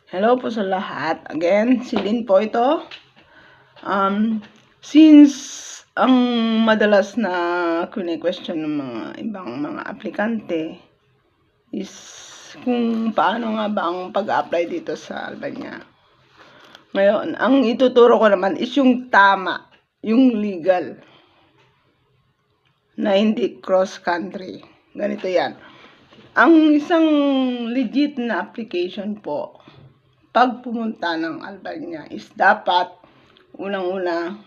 Hello po sa lahat. Again, si Lynn po ito. Since ang madalas na question ng mga ibang mga aplikante is kung paano nga ba ang pag-apply dito sa Albania. Ngayon, ang ituturo ko naman is yung tama, yung legal, na hindi cross-country. Ganito yan. Ang isang legit na application po, pag pumunta ng Albania is dapat unang-una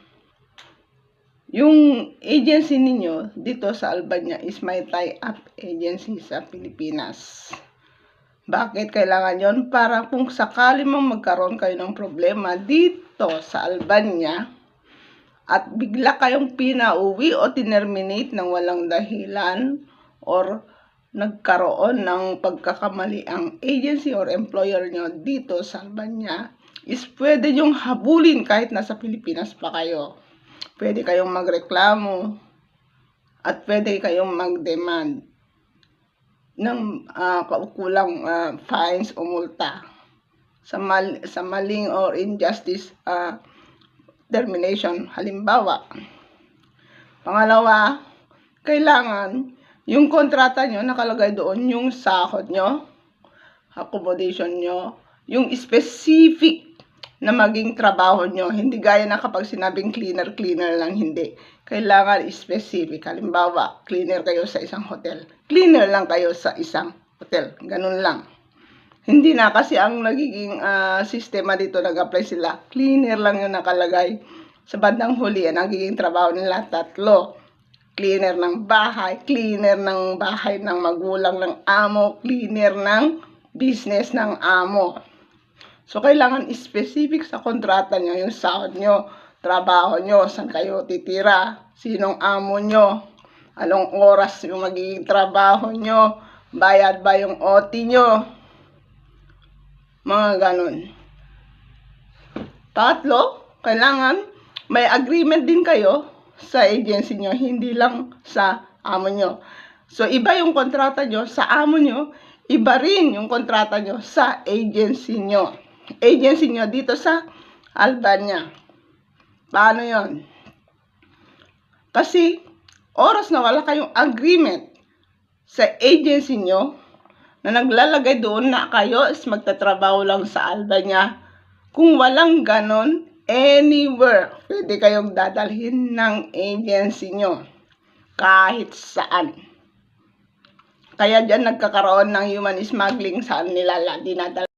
yung agency ninyo dito sa Albania is may tie-up agency sa Pilipinas. Bakit kailangan yon? Para kung sakali mang magkaroon kayo ng problema dito sa Albania at bigla kayong pinauwi o tinerminate ng walang dahilan or nagkaroon ng pagkakamali ang agency or employer nyo dito sa Albania, is pwede yung habulin kahit nasa Pilipinas pa kayo. Pwede kayong magreklamo at pwede kayong mag-demand ng kaukulang fines o multa sa maling or injustice termination. Halimbawa, pangalawa, kailangan yung kontrata nyo, nakalagay doon yung sahod nyo, accommodation nyo, yung specific na maging trabaho nyo. Hindi gaya na kapag sinabing cleaner lang, hindi. Kailangan specific. Halimbawa, cleaner kayo sa isang hotel. Cleaner lang kayo sa isang hotel. Ganun lang. Hindi na kasi ang nagiging sistema dito, nag-apply sila. Cleaner lang yung nakalagay. Sa bandang huli, ang nagiging trabaho nila tatlo. Cleaner ng bahay ng magulang ng amo, cleaner ng business ng amo. So, kailangan specific sa kontrata nyo, yung sahod nyo, trabaho nyo, saan kayo titira, sinong amo nyo, anong oras yung magiging trabaho nyo, bayad ba yung OT nyo, mga ganun. Tatlo, kailangan may agreement din kayo sa agency nyo, hindi lang sa amo nyo. So, iba yung kontrata nyo sa amo nyo, iba rin yung kontrata nyo sa agency nyo. Agency nyo dito sa Albania. Paano yon? Kasi, oras na wala kayong agreement sa agency nyo, na naglalagay doon na kayo is magtatrabaho lang sa Albania, kung walang ganon, anywhere, pwede kayong dadalhin ng agency nyo. Kahit saan. Kaya dyan nagkakaroon ng human smuggling, saan nila dinadala.